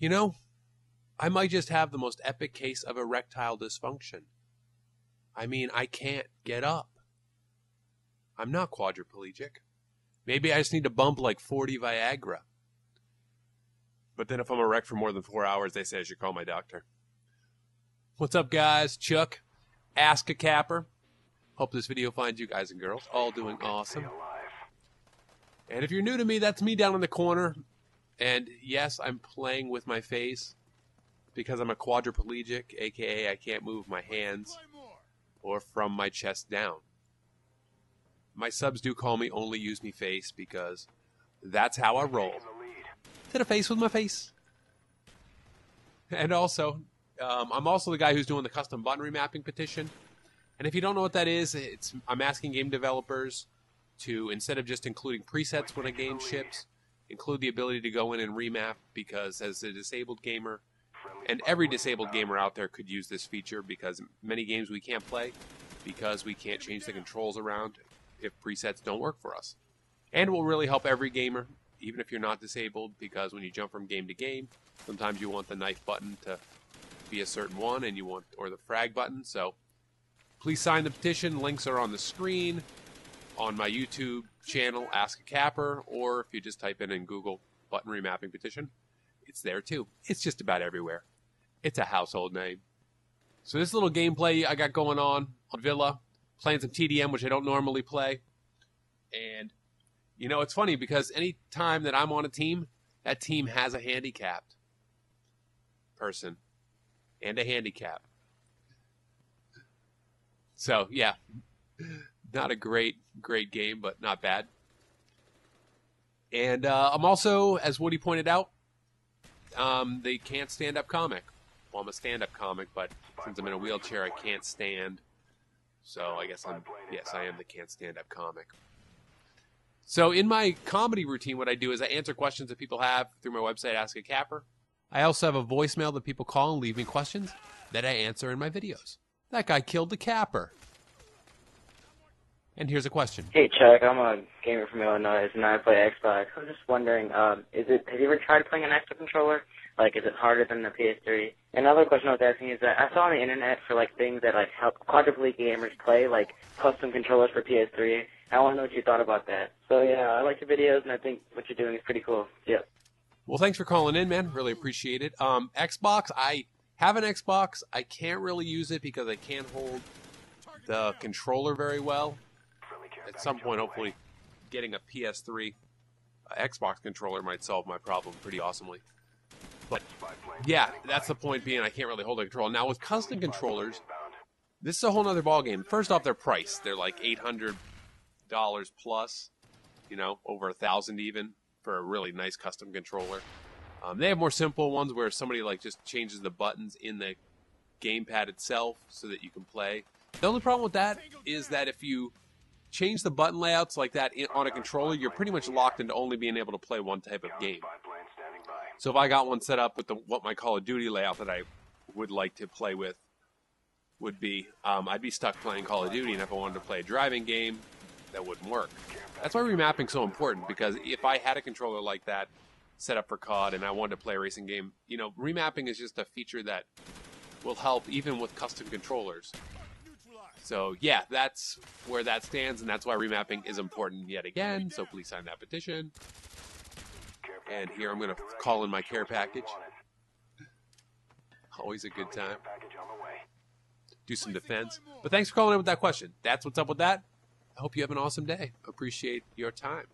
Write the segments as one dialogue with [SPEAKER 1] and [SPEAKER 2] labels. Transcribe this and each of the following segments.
[SPEAKER 1] You know, I might just have the most epic case of erectile dysfunction. I mean, I can't get up. I'm not quadriplegic. Maybe I just need to bump like 40 Viagra. But then if I'm erect for more than 4 hours, they say I should call my doctor. What's up, guys? Chuck, AskaCapper. Hope this video finds you guys and girls all doing awesome. And if you're new to me, that's me down in the corner. And yes, I'm playing with my face because I'm a quadriplegic, aka I can't move my hands or from my chest down. My subs do call me Only Use Me Face because that's how I roll. Hit a face with my face. And also, I'm also the guy who's doing the custom button remapping petition. And if you don't know what that is, I'm asking game developers to, instead of just including presets when a game ships, include the ability to go in and remap, because as a disabled gamer, and every disabled gamer out there could use this feature, because many games we can't play because we can't change the controls around if presets don't work for us. And it will really help every gamer, even if you're not disabled, because when you jump from game to game, sometimes you want the knife button to be a certain one, and or the frag button. So please sign the petition. Links are on the screen on my YouTube channel, AskaCapper, or if you just type in Google button remapping petition, it's there too. It's just about everywhere. It's a household name. So this little gameplay I got going on Villa, playing some TDM, which I don't normally play. And, you know, it's funny because any time that I'm on a team, that team has a handicapped person and a handicap. So, yeah, not a great game, but not bad. And I'm also, as Woody pointed out, the can't stand up comic. Well, I'm a stand-up comic, but since I'm in a wheelchair, I can't stand. So I guess I am the can't stand up comic. So in my comedy routine, what I do is I answer questions that people have through my website, AskaCapper. I also have a voicemail that people call and leave me questions that I answer in my videos. That guy killed the capper. And here's a question.
[SPEAKER 2] Hey Chuck, I'm a gamer from Illinois and I play Xbox. I'm just wondering, have you ever tried playing an Xbox controller? Like, is it harder than the PS3? Another question I was asking is that I saw on the internet for like things that like help quadriplegic gamers play, like custom controllers for PS3. I want to know what you thought about that. So yeah, I like the videos and I think what you're doing is pretty cool. Yep.
[SPEAKER 1] Well, thanks for calling in, man. Really appreciate it. Xbox, I have an Xbox. I can't really use it because I can't hold the controller very well. At some point, hopefully, getting a PS3 Xbox controller might solve my problem pretty awesomely. But, yeah, that's the point being I can't really hold a controller. Now, with custom controllers, this is a whole other ballgame. First off, their price. They're like $800 plus, you know, over $1,000 even for a really nice custom controller. They have more simple ones where somebody like just changes the buttons in the gamepad itself so that you can play. The only problem with that is that if you change the button layouts like that on a controller, you're pretty much locked into only being able to play one type of game. So if I got one set up with what my Call of Duty layout that I would like to play with would be, I'd be stuck playing Call of Duty, and if I wanted to play a driving game, that wouldn't work. That's why remapping is so important, because if I had a controller like that set up for COD and I wanted to play a racing game, you know, remapping is just a feature that will help even with custom controllers. So, yeah, that's where that stands, and that's why remapping is important yet again. So please sign that petition. And here I'm going to call in my care package. Always a good time. Do some defense. But thanks for calling in with that question. That's what's up with that. I hope you have an awesome day. Appreciate your time.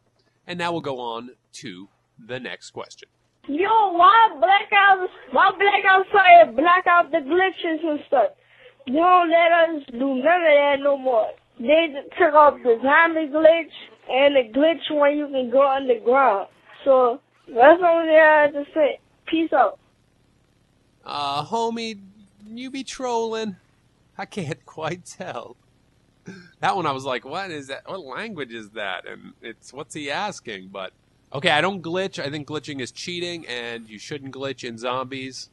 [SPEAKER 1] And now we'll go on to the next question.
[SPEAKER 3] Yo, why Blackout started black out the glitches and stuff? They don't let us do none of that no more. They took off the zombie glitch and the glitch where you can go underground. So that's all I have to say. Peace out.
[SPEAKER 1] Homie, you be trolling. I can't quite tell. That one I was like, what is that? What language is that? And it's, what's he asking? But, okay, I don't glitch. I think glitching is cheating, and you shouldn't glitch in zombies,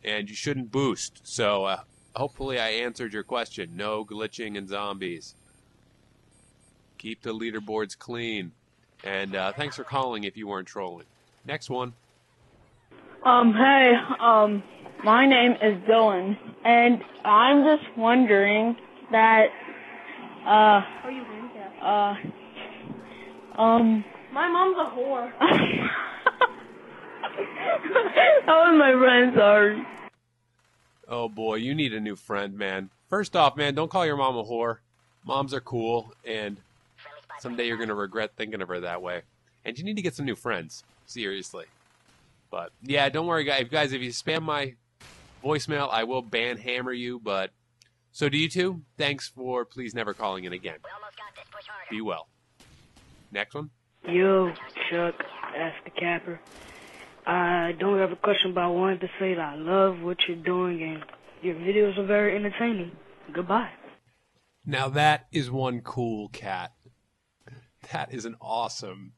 [SPEAKER 1] and you shouldn't boost. So, hopefully I answered your question. No glitching in zombies. Keep the leaderboards clean. And thanks for calling if you weren't trolling. Next one.
[SPEAKER 4] Hey, my name is Dylan, and I'm just wondering that, my mom's a whore. That was my friend, sorry.
[SPEAKER 1] Oh boy, you need a new friend, man. First off, man, don't call your mom a whore. Moms are cool, and someday you're going to regret thinking of her that way. And you need to get some new friends. Seriously. But, yeah, don't worry, guys. If you spam my voicemail, I will hammer you. But, so do you two. Thanks for please never calling in again. Be well. Next one.
[SPEAKER 5] Yo, Chuck, AskaCapper. I don't have a question, but I wanted to say that I love what you're doing, and your videos are very entertaining. Goodbye.
[SPEAKER 1] Now that is one cool cat. That is an awesome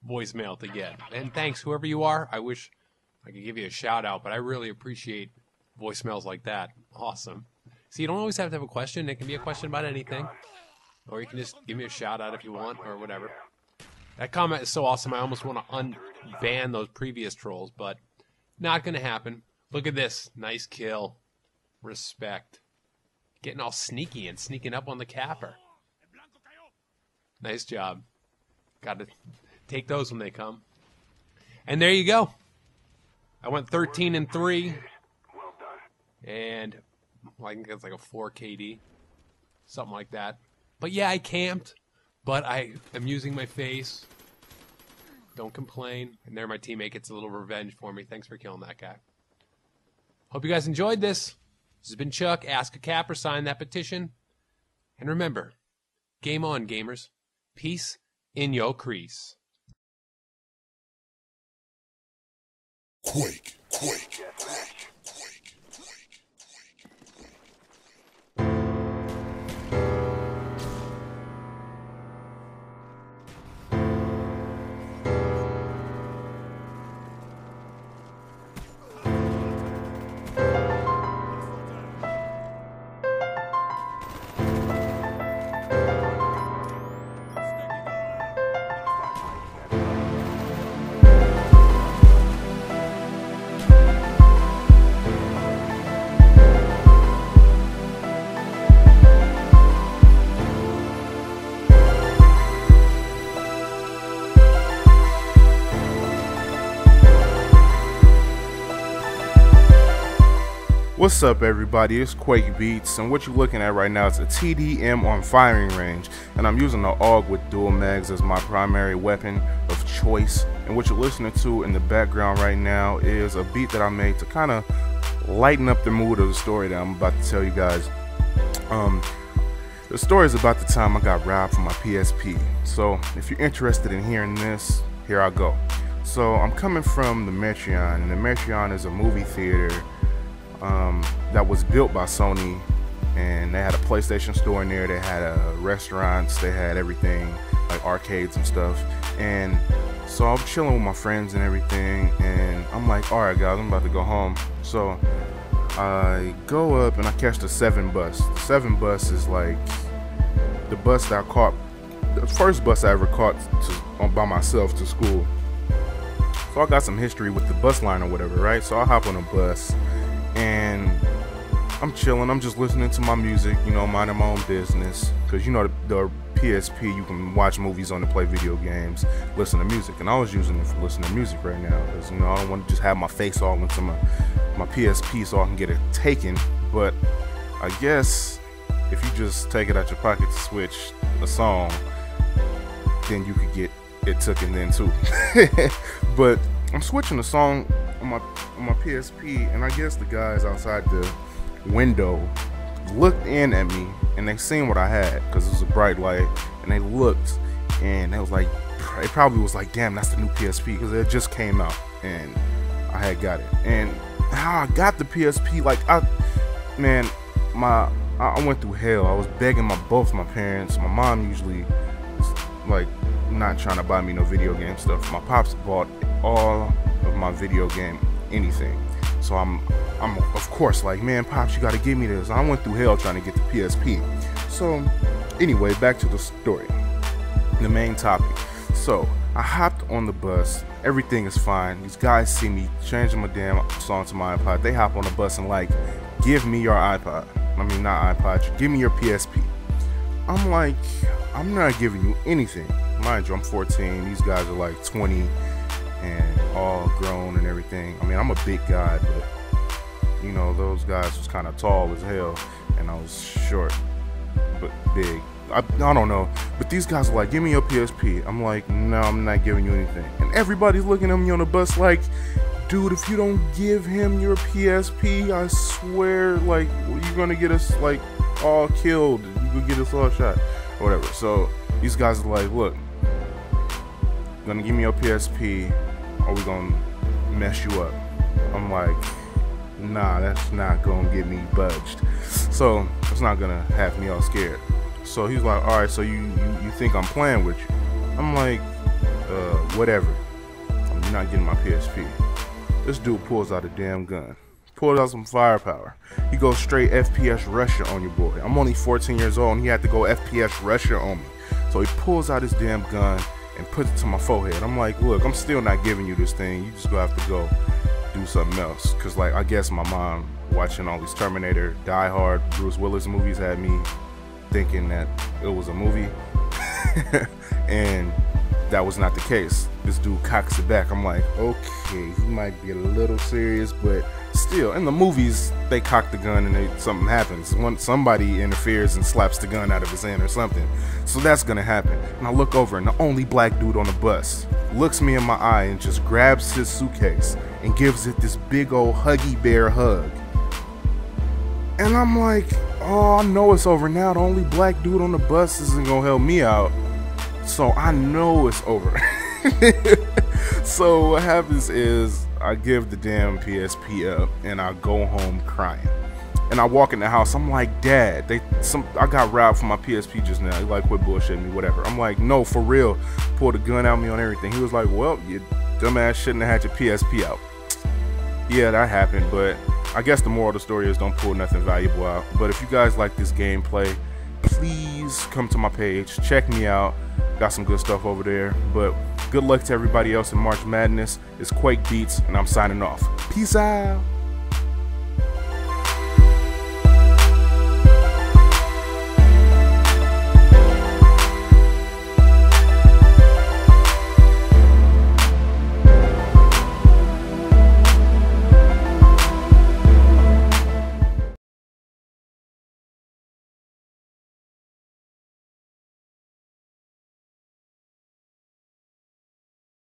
[SPEAKER 1] voicemail to get. And thanks, whoever you are. I wish I could give you a shout out, but I really appreciate voicemails like that. Awesome. See, you don't always have to have a question. It can be a question about anything. Or you can just give me a shout out if you want, or whatever. That comment is so awesome, I almost want to unban those previous trolls, but not going to happen. Look at this. Nice kill. Respect. Getting all sneaky and sneaking up on the capper. Nice job. Got to take those when they come. And there you go. I went 13-3. And well, I think that's like a 4 KD. Something like that. But yeah, I camped. But I am using my face. Don't complain. And there my teammate gets a little revenge for me. Thanks for killing that guy. Hope you guys enjoyed this. This has been Chuck. AskaCapper. Sign that petition. And remember, game on, gamers. Peace in your crease.
[SPEAKER 6] Quake. What's up, everybody? It's QuakeBeatz, and what you're looking at right now is a TDM on firing range, and I'm using the AUG with dual mags as my primary weapon of choice. And what you're listening to in the background right now is a beat that I made to kind of lighten up the mood of the story that I'm about to tell you guys. The story is about the time I got robbed from my PSP. So if you're interested in hearing this, here I go. So I'm coming from the Metreon, and the Metreon is a movie theater that was built by Sony, and they had a PlayStation store in there. They had restaurants, they had everything like arcades and stuff. And so I'm chilling with my friends and everything, and I'm like, all right guys, I'm about to go home. So I go up and I catch the 7 bus. The 7 bus is like the bus that I caught, the first bus I ever caught by myself to school. So I got some history with the bus line or whatever, right? So I hop on a bus and I'm chilling. I'm just listening to my music, you know, minding my own business. Because, you know, the PSP, you can watch movies on it, play video games, listen to music. And I was using it for listening to music right now. Because, you know, I don't want to just have my face all into my PSP so I can get it taken. But I guess if you just take it out your pocket to switch a song, then you could get it taken then too. But I'm switching the song on my PSP, and I guess the guys outside the window looked in at me, and they seen what I had because it was a bright light, and they looked, and they was like, it probably was like, damn, that's the new PSP, because it just came out and I had got it. And how I got the PSP, like I went through hell. I was begging both my parents. My mom usually was like not trying to buy me no video game stuff. My pops bought all of my video game anything. So I'm of course like, man, Pops, you gotta give me this. I went through hell trying to get the PSP. So anyway, back to the story, the main topic. So I hopped on the bus Everything is fine. These guys see me changing my damn song to my iPod. They hop on the bus and like, give me your iPod. I mean, not iPod. Give me your PSP. I'm like, I'm not giving you anything. Mind you, I'm 14. These guys are like 20 and all grown and everything. I mean, I'm a big guy, but you know, those guys was kind of tall as hell, and I was short but big. I don't know, but these guys are like, give me your PSP. I'm like, no, I'm not giving you anything. And everybody's looking at me on the bus like, dude, if you don't give him your PSP, I swear, like, you're gonna get us like all killed. You could get us all shot or whatever. So these guys are like, look, you're gonna give me your PSP or we gonna mess you up. I'm like, nah, that's not gonna get me budged. So it's not gonna have me all scared. So he's like, all right, so you think I'm playing with you? I'm like, whatever. You're not getting my PSP. This dude pulls out a damn gun, pulls out some firepower. He goes straight FPS Russia on your boy. I'm only 14 years old and he had to go FPS Russia on me. So he pulls out his damn gun and puts it to my forehead. I'm like, look, I'm still not giving you this thing. You just gonna have to go do something else. Cause like, I guess my mom watching all these Terminator, Die Hard, Bruce Willis movies had me thinking that it was a movie. And that was not the case. This dude cocks it back. I'm like, okay, he might be a little serious, but still, in the movies, they cock the gun and something happens. Somebody interferes and slaps the gun out of his hand or something. So that's gonna happen. And I look over, and the only black dude on the bus looks me in my eye and just grabs his suitcase and gives it this big old huggy bear hug. And I'm like, oh, I know it's over now. The only black dude on the bus isn't gonna help me out. So I know it's over. So what happens is I give the damn PSP up and I go home crying. And I walk in the house, I'm like, Dad, I got robbed for my PSP just now. He like, quit bullshitting me, whatever. I'm like, no, for real. Pulled a gun out me on everything. He was like, well, you dumbass shouldn't have had your PSP out. Yeah, that happened, but I guess the moral of the story is don't pull nothing valuable out. But if you guys like this gameplay, please come to my page, check me out. Got some good stuff over there. But good luck to everybody else in March Madness. It's QuakeBeatz, and I'm signing off. Peace out.